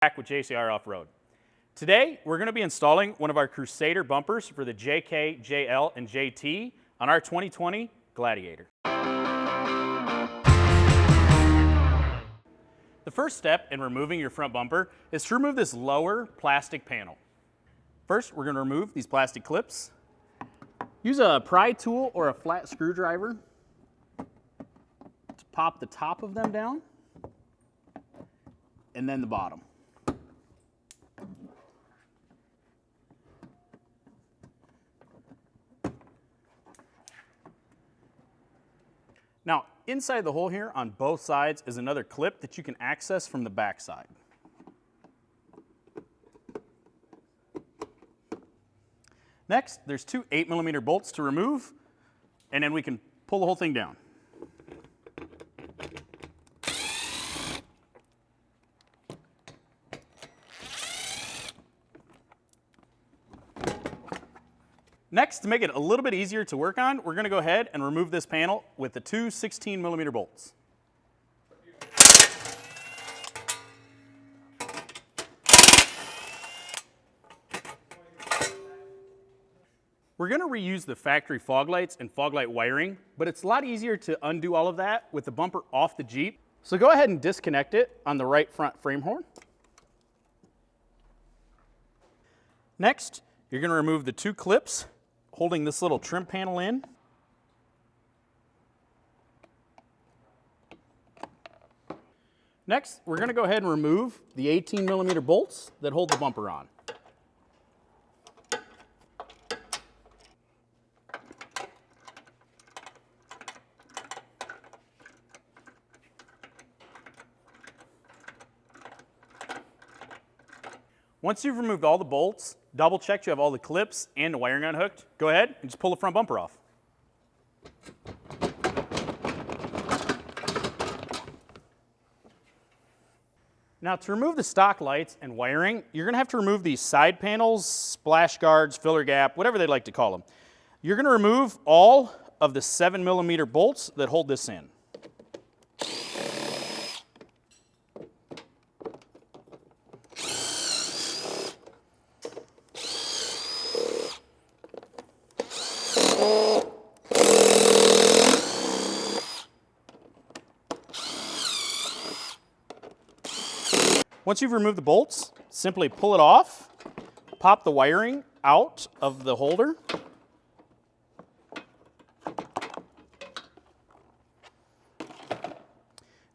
Back with JCR Off-Road. Today, we're going to be installing one of our Crusader bumpers for the JK, JL, and JT on our 2020 Gladiator. The first step in removing your front bumper is to remove this lower plastic panel. First, we're going to remove these plastic clips. Use a pry tool or a flat screwdriver to pop the top of them down, and then the bottom. Now, inside the hole here on both sides is another clip that you can access from the back side. Next, there's two 8mm bolts to remove, and then we can pull the whole thing down. Next, to make it a little bit easier to work on, we're going to go ahead and remove this panel with the two 16mm bolts. We're going to reuse the factory fog lights and fog light wiring, but it's a lot easier to undo all of that with the bumper off the Jeep. So go ahead and disconnect it on the right front frame horn. Next, you're going to remove the two clips holding this little trim panel in. Next, we're going to go ahead and remove the 18mm bolts that hold the bumper on. Once you've removed all the bolts, double check you have all the clips and the wiring unhooked, go ahead and just pull the front bumper off. Now, to remove the stock lights and wiring, you're going to have to remove these side panels, splash guards, filler gap, whatever they like to call them. You're going to remove all of the 7mm bolts that hold this in. Once you've removed the bolts, simply pull it off, pop the wiring out of the holder,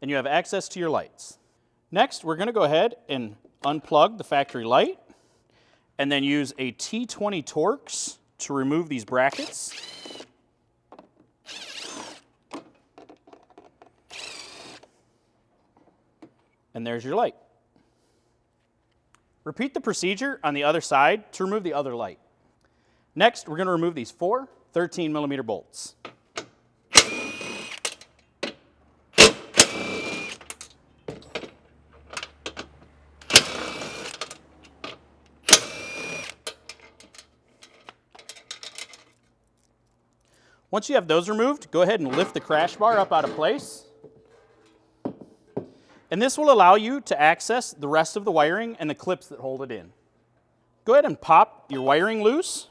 and you have access to your lights. Next, we're going to go ahead and unplug the factory light, and then use a T20 Torx to remove these brackets. And there's your light. Repeat the procedure on the other side to remove the other light. Next, we're going to remove these four 13mm bolts. Once you have those removed, go ahead and lift the crash bar up out of place. And this will allow you to access the rest of the wiring and the clips that hold it in. Go ahead and pop your wiring loose.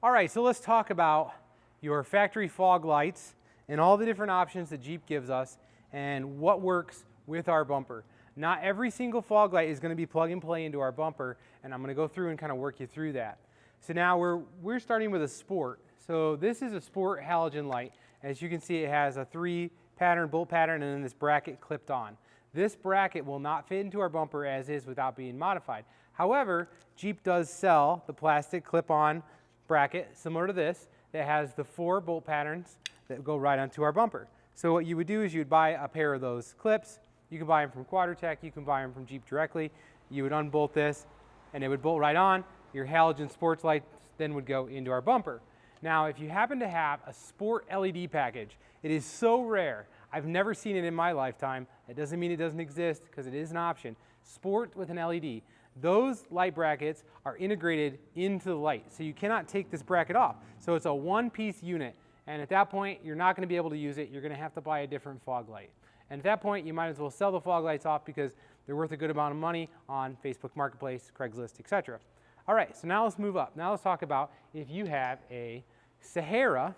All right, so let's talk about your factory fog lights and all the different options that Jeep gives us and what works with our bumper. Not every single fog light is going to be plug and play into our bumper, and I'm going to go through and kind of work you through that. So now we're starting with a Sport. So this is a Sport halogen light. As you can see, it has a 3-pattern bolt pattern and then this bracket clipped on. This bracket will not fit into our bumper as is without being modified. However, Jeep does sell the plastic clip-on bracket similar to this that has the 4 bolt patterns that go right onto our bumper. So what you would do is you'd buy a pair of those clips. You can buy them from Quadratech, you can buy them from Jeep directly. You would unbolt this and it would bolt right on. Your halogen sports lights then would go into our bumper. Now, if you happen to have a Sport LED package, it is so rare. I've never seen it in my lifetime. It doesn't mean it doesn't exist because it is an option. Sport with an LED. Those light brackets are integrated into the light, so you cannot take this bracket off. So it's a one-piece unit, and at that point, you're not going to be able to use it. You're going to have to buy a different fog light. And at that point, you might as well sell the fog lights off because they're worth a good amount of money on Facebook Marketplace, Craigslist, etc. All right, so now let's move up. Now let's talk about if you have a Sahara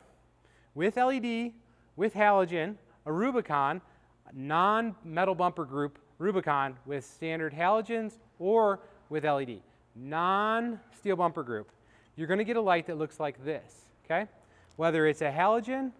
with LED, with halogen, a Rubicon, non-metal bumper group Rubicon with standard halogens or with LED, non-steel bumper group. You're going to get a light that looks like this, okay? Whether it's a halogen,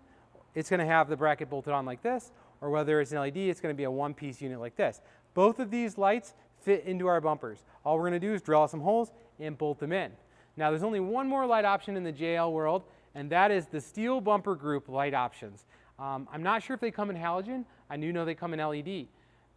it's going to have the bracket bolted on like this, or whether it's an LED, it's going to be a one-piece unit like this. Both of these lights fit into our bumpers. All we're going to do is drill out some holes and bolt them in. Now there's only one more light option in the JL world, and that is the steel bumper group light options. I'm not sure if they come in halogen. I do know they come in LED.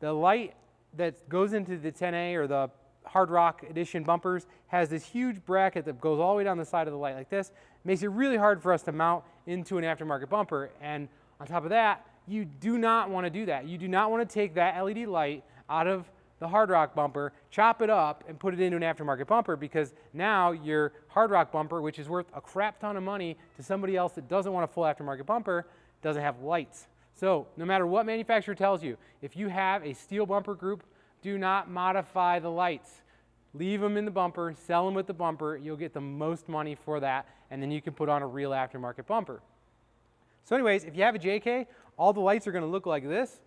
The light that goes into the 10A or the Hard Rock Edition bumpers has this huge bracket that goes all the way down the side of the light like this. It makes it really hard for us to mount into an aftermarket bumper, and on top of that, you do not want to do that. You do not want to take that LED light out of the Hard Rock bumper, chop it up, and put it into an aftermarket bumper, because now your Hard Rock bumper, which is worth a crap ton of money to somebody else that doesn't want a full aftermarket bumper, doesn't have lights. So no matter what manufacturer tells you, if you have a steel bumper group, do not modify the lights. Leave them in the bumper, sell them with the bumper. You'll get the most money for that, and then you can put on a real aftermarket bumper. So anyways, if you have a JK, all the lights are going to look like this.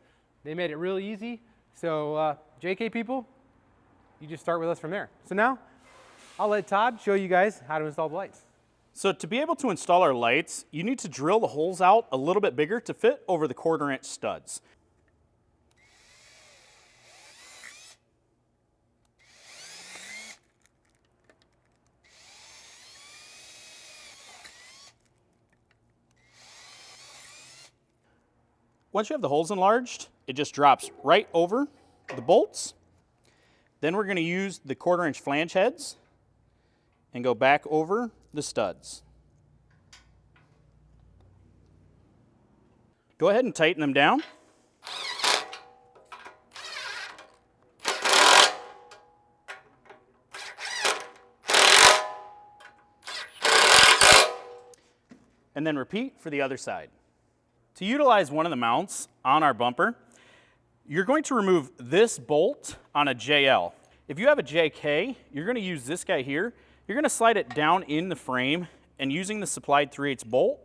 They made it really easy. So JK people, you just start with us from there. So now, I'll let Todd show you guys how to install the lights. So to be able to install our lights, you need to drill the holes out a little bit bigger to fit over the 1/4 inch studs. Once you have the holes enlarged, it just drops right over the bolts. Then we're going to use the 1/4 inch flange heads and go back over the studs. Go ahead and tighten them down. And then repeat for the other side. To utilize one of the mounts on our bumper, you're going to remove this bolt on a JL. If you have a JK, you're going to use this guy here. You're going to slide it down in the frame, and using the supplied 3/8 bolt,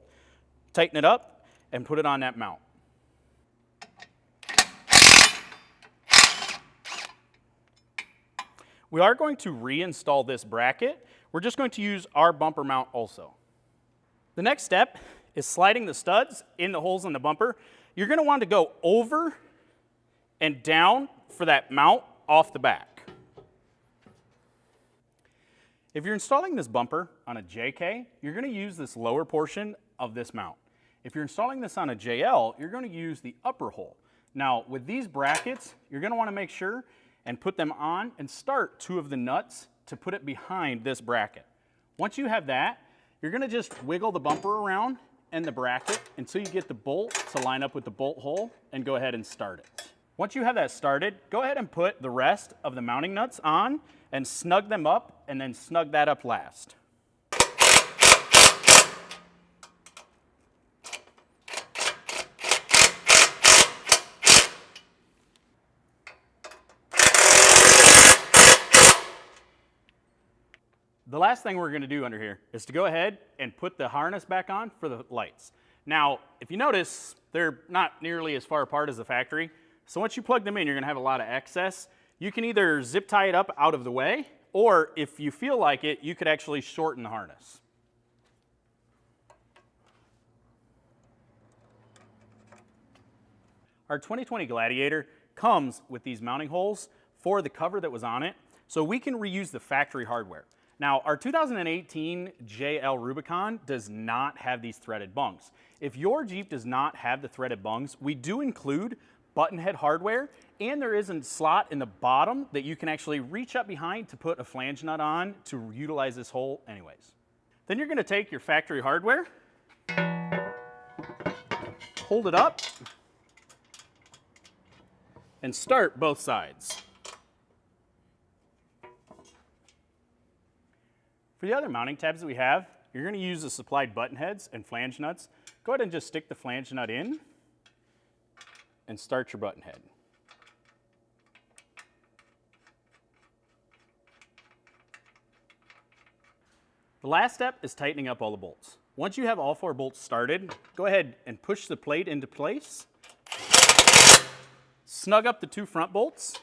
tighten it up and put it on that mount. We are going to reinstall this bracket. We're just going to use our bumper mount also. The next step is sliding the studs in the holes in the bumper. You're going to want to go over and down for that mount off the back. If you're installing this bumper on a JK, you're going to use this lower portion of this mount. If you're installing this on a JL, you're going to use the upper hole. Now, with these brackets, you're going to want to make sure and put them on and start 2 of the nuts to put it behind this bracket. Once you have that, you're going to just wiggle the bumper around and the bracket until you get the bolt to line up with the bolt hole, and go ahead and start it. Once you have that started, go ahead and put the rest of the mounting nuts on and snug them up, and then snug that up last. The last thing we're going to do under here is to go ahead and put the harness back on for the lights. Now, if you notice, they're not nearly as far apart as the factory. So once you plug them in, you're going to have a lot of excess. You can either zip tie it up out of the way, or if you feel like it, you could actually shorten the harness. Our 2020 Gladiator comes with these mounting holes for the cover that was on it, so we can reuse the factory hardware. Now, our 2018 JL Rubicon does not have these threaded bungs. If your Jeep does not have the threaded bungs, we do include button head hardware, and there is a slot in the bottom that you can actually reach up behind to put a flange nut on to utilize this hole anyways. Then you're going to take your factory hardware, hold it up, and start both sides. For the other mounting tabs that we have, you're going to use the supplied button heads and flange nuts. Go ahead and just stick the flange nut in and start your button head. The last step is tightening up all the bolts. Once you have all 4 bolts started, go ahead and push the plate into place. Snug up the 2 front bolts.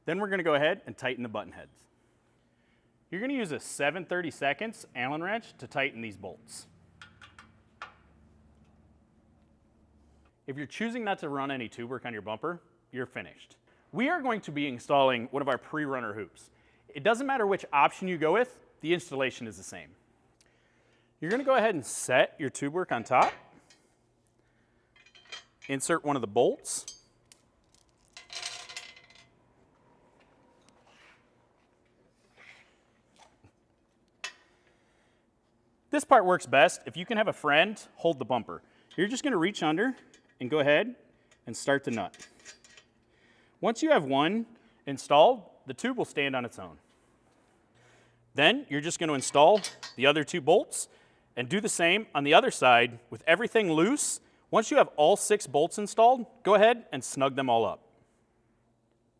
Then we're going to go ahead and tighten the button heads. You're going to use a 7/32 Allen wrench to tighten these bolts. If you're choosing not to run any tube work on your bumper, you're finished. We are going to be installing one of our pre-runner hoops. It doesn't matter which option you go with, the installation is the same. You're going to go ahead and set your tube work on top. Insert one of the bolts. This part works best if you can have a friend hold the bumper. You're just going to reach under and go ahead and start the nut. Once you have one installed, the tube will stand on its own. Then you're just going to install the other 2 bolts and do the same on the other side with everything loose. Once you have all 6 bolts installed, go ahead and snug them all up.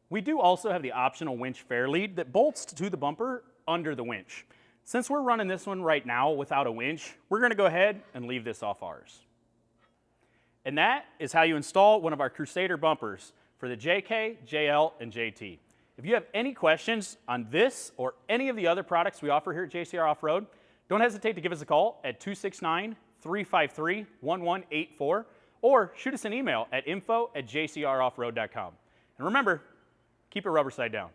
We do also have the optional winch fair lead that bolts to the bumper under the winch. Since we're running this one right now without a winch, we're going to go ahead and leave this off ours. And that is how you install one of our Crusader bumpers for the JK, JL, and JT. If you have any questions on this or any of the other products we offer here at JCR Off-Road, don't hesitate to give us a call at 269-353-1184 or shoot us an email at info@jcroffroad.com. And remember, keep it rubber side down.